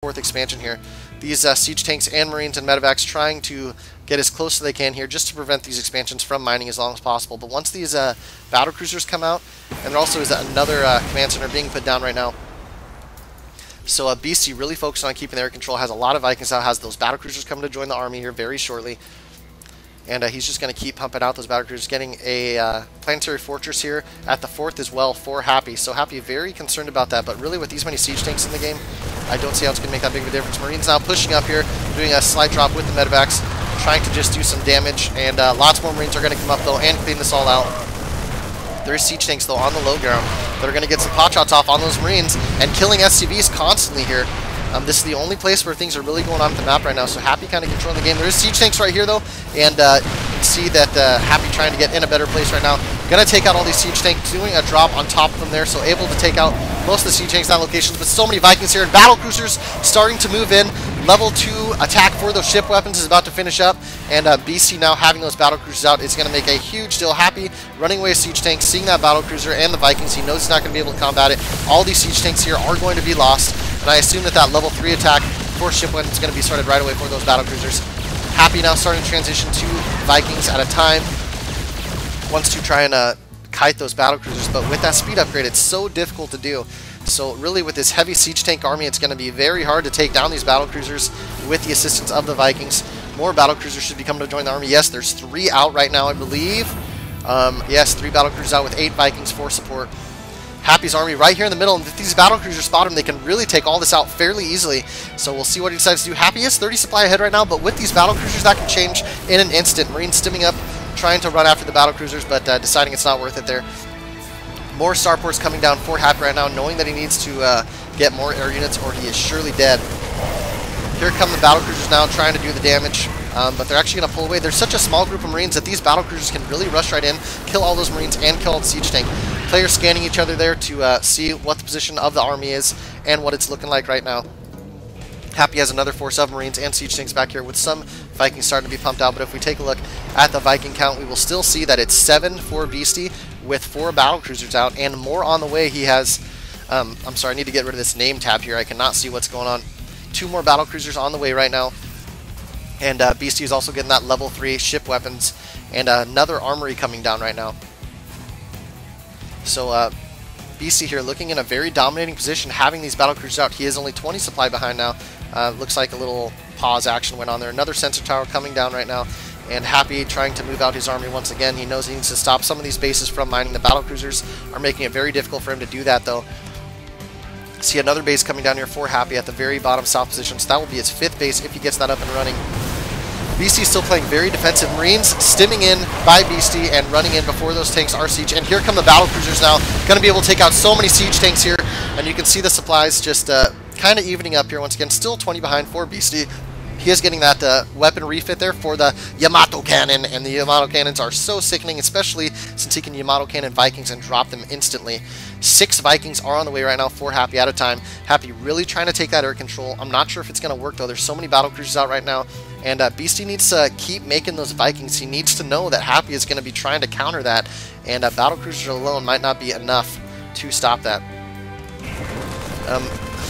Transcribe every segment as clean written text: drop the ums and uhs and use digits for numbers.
4th expansion here. These siege tanks and marines and medevacs trying to get as close as they can here just to prevent these expansions from mining as long as possible. But once these battle cruisers come out, and there also is another command center being put down right now. So Beasty really focused on keeping their control, has a lot of Vikings out, has those battle cruisers coming to join the army here very shortly. And he's just going to keep pumping out those battle cruisers, getting a planetary fortress here at the 4th as well for Happy. So Happy very concerned about that, but really with these many siege tanks in the game, I don't see how it's going to make that big of a difference. Marines now pushing up here, doing a slight drop with the medevacs, trying to just do some damage, and lots more Marines are going to come up though and clean this all out. There is siege tanks though on the low ground that are going to get some pot shots off on those Marines and killing SCVs constantly here. This is the only place where things are really going on with the map right now, so Happy kind of controlling the game. There is siege tanks right here though, and you can see that Happy trying to get in a better place right now. Gonna take out all these siege tanks, doing a drop on top of them there, so able to take out most of the siege tanks in that location. But so many Vikings here, and battle cruisers starting to move in. Level 2 attack for those ship weapons is about to finish up, and BC now having those battle cruisers out is going to make a huge deal. Happy running away with siege tanks, seeing that battle cruiser and the Vikings. He knows he's not going to be able to combat it. All these siege tanks here are going to be lost, and I assume that that level 3 attack for ship weapons is going to be started right away for those battle cruisers. Happy now starting to transition to Vikings at a time. Wants to try and kite those battle cruisers, but with that speed upgrade, it's so difficult to do. So really with this heavy siege tank army, it's going to be very hard to take down these battle cruisers with the assistance of the Vikings. More battle cruisers should be coming to join the army. Yes, there's 3 out right now, I believe. Yes, 3 battle cruisers out with 8 Vikings for support. Happy's army right here in the middle, and if these battle cruisers spot him, they can really take all this out fairly easily. So we'll see what he decides to do. Happy is 30 supply ahead right now, but with these battle cruisers, that can change in an instant. Marines stimming up, trying to run after the battle cruisers, but deciding it's not worth it there. More starports coming down for Happy right now, knowing that he needs to get more air units or he is surely dead. Here come the battle cruisers now trying to do the damage, but they're actually going to pull away. There's such a small group of Marines that these battle cruisers can really rush right in, kill all those Marines, and kill all the siege tank. Players scanning each other there to see what the position of the army is and what it's looking like right now. Happy has another force of Marines and siege tanks back here with some Vikings starting to be pumped out, but if we take a look at the Viking count, we will still see that it's 7 for Beasty with 4 battle cruisers out and more on the way. He has, I'm sorry, I need to get rid of this name tab here. I cannot see what's going on. 2 more battle cruisers on the way right now, and Beasty is also getting that level 3 ship weapons and another armory coming down right now. So Beasty here looking in a very dominating position, having these battle cruisers out. He is only 20 supply behind now. Looks like a little pause action went on there. Another sensor tower coming down right now, and Happy trying to move out his army once again. He knows he needs to stop some of these bases from mining. The battle cruisers are making it very difficult for him to do that though. See another base coming down here for Happy at the very bottom south position, so that will be his 5th base if he gets that up and running. Beasty still playing very defensive. Marines stimming in by Beasty and running in before those tanks are siege. And here come the battle cruisers now. Going to be able to take out so many siege tanks here. And you can see the supplies just kind of evening up here once again. Still 20 behind for Beasty. He is getting that weapon refit there for the Yamato cannon. And the Yamato cannons are so sickening, especially since he can Yamato cannon Vikings and drop them instantly. 6 Vikings are on the way right now for Happy at a time. Happy really trying to take that air control. I'm not sure if it's going to work though. There's so many battle cruisers out right now. And Beasty needs to keep making those Vikings. He needs to know that Happy is going to be trying to counter that. And battle cruisers alone might not be enough to stop that.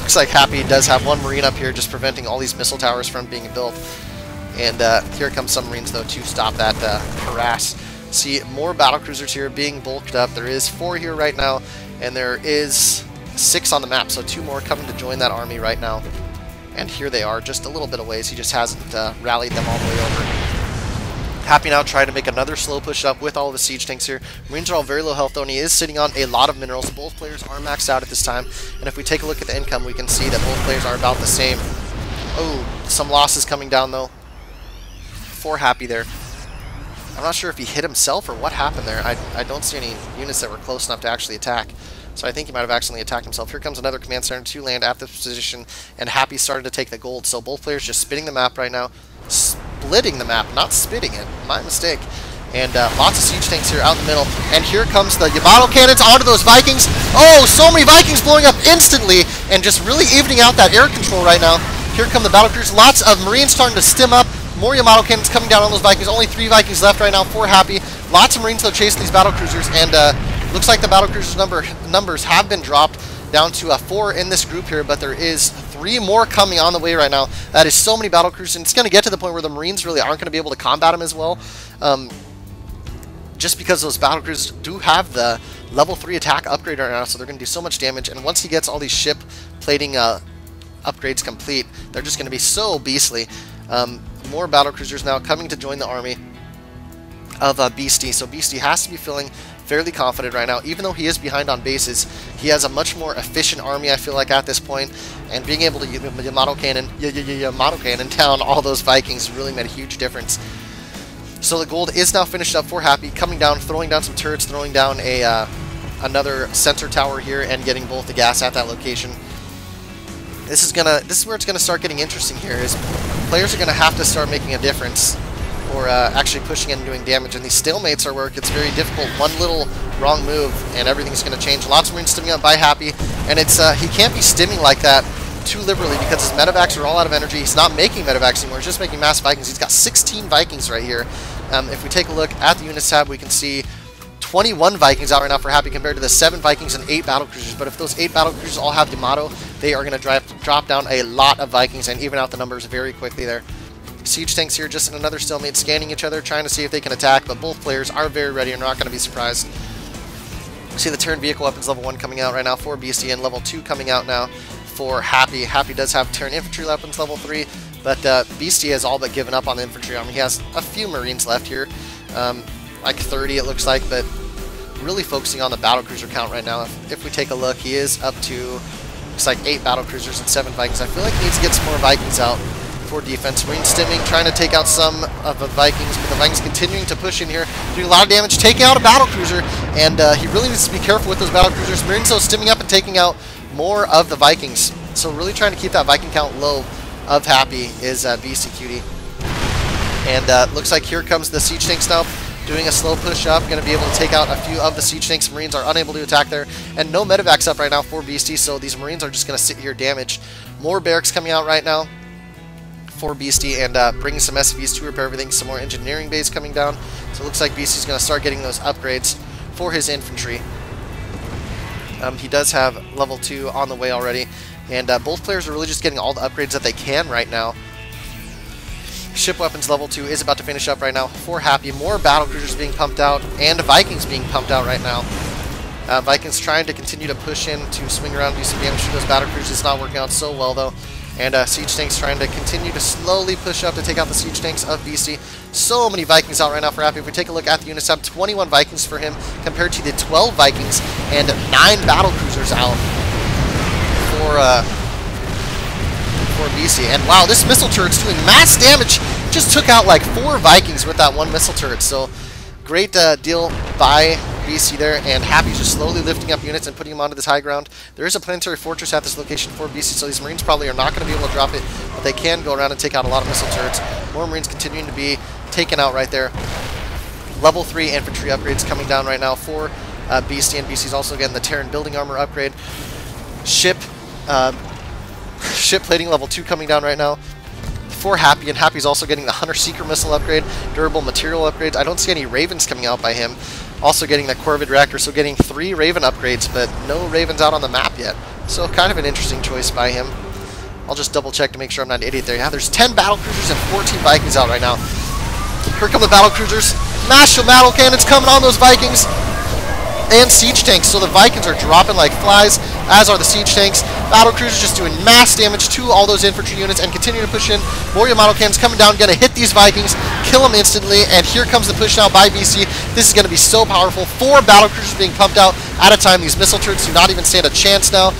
Looks like Happy does have 1 Marine up here just preventing all these missile towers from being built. And here come some Marines though to stop that harass. See more battle cruisers here being bulked up. There is 4 here right now, and there is 6 on the map, so 2 more coming to join that army right now. And here they are, just a little bit of ways. He just hasn't rallied them all the way over. Happy now trying to make another slow push up with all of the siege tanks here. Marines are all very low health though, and he is sitting on a lot of minerals. Both players are maxed out at this time. And if we take a look at the income, we can see that both players are about the same. Oh, some losses coming down though for Happy there. I'm not sure if he hit himself or what happened there. I don't see any units that were close enough to actually attack. So I think he might have accidentally attacked himself. Here comes another command center to land at this position, and Happy started to take the gold. So both players just spinning the map right now. Splitting the map, not spitting it. My mistake. And lots of siege tanks here out in the middle. And here comes the Yamato cannons onto those Vikings. Oh, so many Vikings blowing up instantly and just really evening out that air control right now. Here come the battle cruisers. Lots of Marines starting to stim up. More Yamato cannons coming down on those Vikings. Only 3 Vikings left right now for Happy. Lots of Marines though chasing these battle cruisers, and looks like the battle cruisers numbers have been dropped. down to 4 in this group here, but there is 3 more coming on the way right now. That is so many battle cruisers, and it's going to get to the point where the Marines really aren't going to be able to combat them as well. Just because those battle cruisers do have the level 3 attack upgrade right now, so they're going to do so much damage. And once he gets all these ship plating upgrades complete, they're just going to be so beastly. More battle cruisers now coming to join the army of Beasty. So Beasty has to be feeling fairly confident right now, even though he is behind on bases. He has a much more efficient army, I feel like, at this point, and being able to Yamato cannon down all those Vikings really made a huge difference. So the gold is now finished up for Happy, coming down, throwing down some turrets, throwing down a another sensor tower here, and getting both the gas at that location. This is where it's gonna start getting interesting here. Is players are gonna have to start making a difference, or actually pushing in and doing damage. And these stalemates are where it gets very difficult. One little wrong move and everything's going to change. Lots of Marines stimming up by Happy, and it's he can't be stimming like that too liberally because his medevacs are all out of energy. He's not making medevacs anymore. He's just making mass Vikings. He's got 16 Vikings right here. If we take a look at the units tab, we can see 21 Vikings out right now for Happy compared to the 7 Vikings and 8 battle cruisers. But if those 8 battle cruisers all have Yamato, they are going to drop down a lot of Vikings and even out the numbers very quickly there. Siege tanks here just in another stalemate, scanning each other, trying to see if they can attack, but both players are very ready and are not going to be surprised. See the Terran vehicle weapons level 1 coming out right now for Beasty, and level 2 coming out now for Happy. Happy does have Terran infantry weapons level 3, but Beasty has all but given up on the infantry army. He has a few Marines left here, like 30 it looks like, but really focusing on the battle cruiser count right now. If we take a look, he is up to, looks like 8 battle cruisers and 7 Vikings. I feel like he needs to get some more Vikings out for defense. Marine stimming, trying to take out some of the Vikings, but the Vikings continuing to push in here, doing a lot of damage, taking out a battle cruiser, and he really needs to be careful with those battle cruisers. Marines though stimming up and taking out more of the Vikings, so really trying to keep that Viking count low of Happy is BeastyQT. And looks like here comes the siege tanks now, doing a slow push up, going to be able to take out a few of the siege tanks. Marines are unable to attack there, and no medevacs up right now for Beasty, so these Marines are just going to sit here damaged. More barracks coming out right now for Beasty, and bringing some SCVs to repair everything. Some more engineering bays coming down, so it looks like Beasty's going to start getting those upgrades for his infantry. He does have level 2 on the way already, and both players are really just getting all the upgrades that they can right now. Ship weapons level 2 is about to finish up right now for Happy. More battle cruisers being pumped out, and Vikings being pumped out right now. Vikings trying to continue to push in to swing around, do some damage to those battle cruisers. It's not working out so well though. And siege tanks trying to continue to slowly push up to take out the siege tanks of Beasty. So many Vikings out right now for Happy. If we take a look at the units tab, 21 Vikings for him compared to the 12 Vikings and 9 battle cruisers out for Beasty. And wow, this missile turret's doing mass damage. Just took out like 4 Vikings with that one missile turret. So great deal by Beasty there, and Happy's just slowly lifting up units and putting them onto this high ground. There is a planetary fortress at this location for Beasty, so these Marines probably are not going to be able to drop it, but they can go around and take out a lot of missile turrets. More Marines continuing to be taken out right there. Level 3 infantry upgrades coming down right now for Beasty, and Beasty's also getting the Terran building armor upgrade. Ship plating level 2 coming down right now for Happy, and Happy's also getting the Hunter Seeker missile upgrade, durable material upgrades. I don't see any Ravens coming out by him. Also getting the Corvid reactor, so getting 3 Raven upgrades, but no Ravens out on the map yet. So kind of an interesting choice by him. I'll just double check to make sure I'm not an idiot there. Yeah, there's 10 battle cruisers and 14 Vikings out right now. Here come the battle cruisers. Massive battle cannons coming on those Vikings. And siege tanks, so the Vikings are dropping like flies, as are the siege tanks. Battle cruisers just doing mass damage to all those infantry units and continuing to push in. More Yamato cannons coming down, gonna hit these Vikings, kill them instantly, and here comes the push now by BC. This is gonna be so powerful. 4 battle cruisers being pumped out at a time. These missile turrets do not even stand a chance now.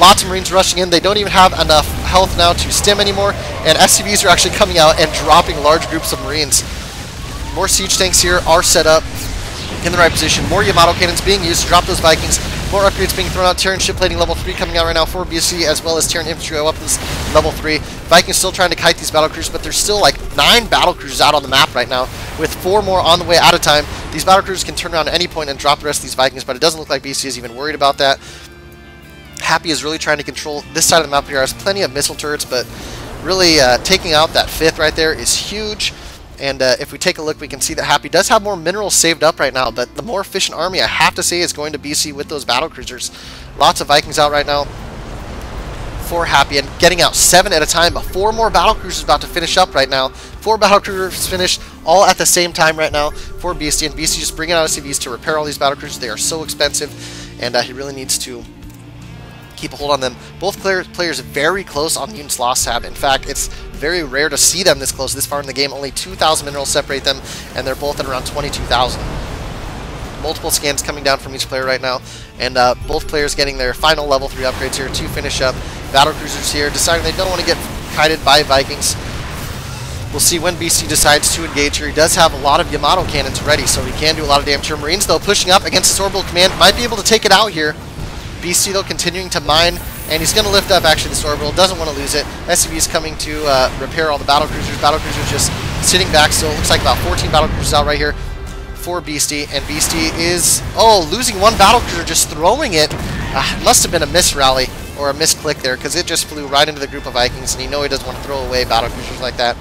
Lots of Marines rushing in. They don't even have enough health now to stim anymore, and SCVs are actually coming out and dropping large groups of Marines. More siege tanks here are set up in the right position. More Yamato cannons being used to drop those Vikings. More upgrades being thrown out. Terran ship plating level 3 coming out right now for BC, as well as Terran infantry weapons level 3. Vikings still trying to kite these battle cruisers, but there's still like 9 battle cruisers out on the map right now, with 4 more on the way at a time. These battle cruisers can turn around at any point and drop the rest of these Vikings, but it doesn't look like BC is even worried about that. Happy is really trying to control this side of the map here. Has plenty of missile turrets, but really taking out that 5th right there is huge. And if we take a look, we can see that Happy does have more minerals saved up right now, but the more efficient army, I have to say, is going to BC with those battle cruisers. Lots of Vikings out right now for Happy, and getting out 7 at a time. But 4 more battlecruisers about to finish up right now. 4 battlecruisers finished all at the same time right now for Beasty, and Beasty just bringing out SCVs to repair all these battlecruisers. They are so expensive, and he really needs to keep a hold on them. Both players very close on the units lost tab. In fact, it's very rare to see them this close this far in the game. Only 2,000 minerals separate them, and they're both at around 22,000. Multiple scans coming down from each player right now, and both players getting their final level 3 upgrades here to finish up. Battlecruisers here deciding they don't want to get kited by Vikings. We'll see when BC decides to engage here. He does have a lot of Yamato cannons ready, so he can do a lot of damage here. Marines, though, pushing up against his orbital command, might be able to take it out here. BC, though, continuing to mine, and he's going to lift up, actually, this orbital. Doesn't want to lose it. SCV is coming to repair all the battlecruisers. Battlecruisers just sitting back still. Looks like about 14 battlecruisers out right here for Beasty, and Beasty is, losing 1 battlecruiser, just throwing it. Must have been a miss rally, or a misclick there, because it just flew right into the group of Vikings, and he doesn't want to throw away battlecruisers like that.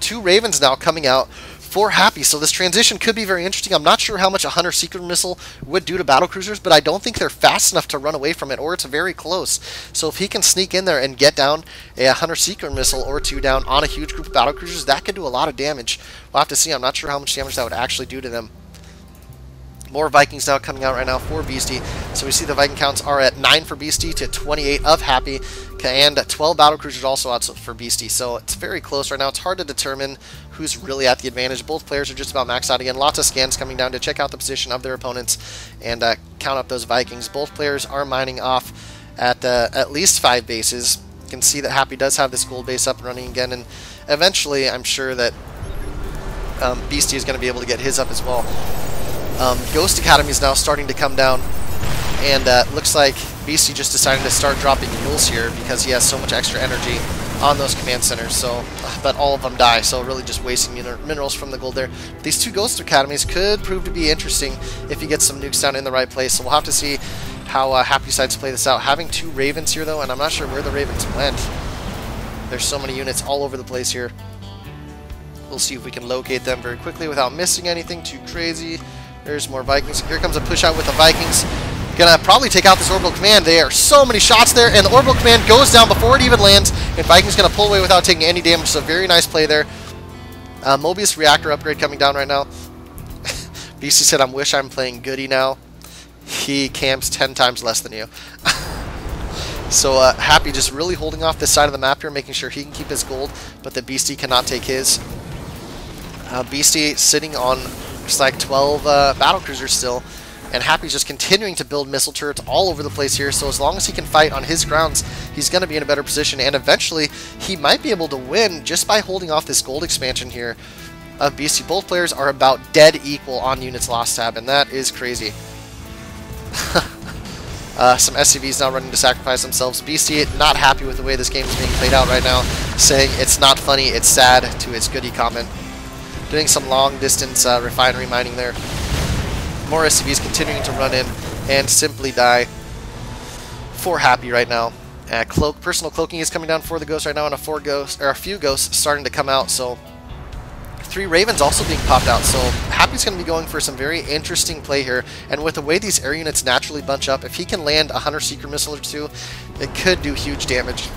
2 Ravens now coming out for Happy, so this transition could be very interesting. I'm not sure how much a Hunter Secret Missile would do to battlecruisers, but I don't think they're fast enough to run away from it, or it's very close. So if he can sneak in there and get down a Hunter Secret Missile or 2 down on a huge group of battlecruisers, that could do a lot of damage. We'll have to see. I'm not sure how much damage that would actually do to them. More Vikings now coming out right now for Beasty. So we see the Viking counts are at 9 for Beasty to 28 of Happy, and 12 battlecruisers also out for Beasty. So it's very close right now. It's hard to determine who's really at the advantage. Both players are just about maxed out again. Lots of scans coming down to check out the position of their opponents and count up those Vikings. Both players are mining off at least 5 bases. You can see that Happy does have this gold base up and running again, and eventually I'm sure that Beasty is going to be able to get his up as well. Ghost Academy is now starting to come down, and looks like Beasty just decided to start dropping mules here because he has so much extra energy on those command centers. So, but all of them die, so really just wasting minerals from the gold there. These 2 Ghost Academies could prove to be interesting if he gets some nukes down in the right place. So we'll have to see how Happy decides to play this out. Having 2 Ravens here, though, and I'm not sure where the Ravens went. There's so many units all over the place here. We'll see if we can locate them very quickly without missing anything too crazy. There's more Vikings. Here comes a push out with the Vikings. Gonna probably take out this orbital command. There are so many shots there, and the orbital command goes down before it even lands, and Vikings gonna pull away without taking any damage. So very nice play there. Mobius reactor upgrade coming down right now. BC said, "I wish I'm playing Goody now." He camps 10 times less than you. So Happy just really holding off this side of the map here, making sure he can keep his gold, but the Beasty cannot take his. Beasty sitting on like 12 battlecruisers still, and Happy's just continuing to build missile turrets all over the place here. So as long as he can fight on his grounds, he's going to be in a better position, and eventually he might be able to win just by holding off this gold expansion here of Beasty. Both players are about dead equal on units lost tab, and that is crazy. Some SCVs now running to sacrifice themselves. Beasty not happy with the way this game is being played out right now, saying it's not funny, it's sad to his Goody comment. Doing some long-distance refinery mining there. More SCVs continuing to run in and simply die for Happy right now. Personal cloaking is coming down for the Ghost right now, and a few Ghosts starting to come out. So 3 Ravens also being popped out. So Happy's going to be going for some very interesting play here. And with the way these air units naturally bunch up, if he can land a Hunter Secret Missile or 2, it could do huge damage.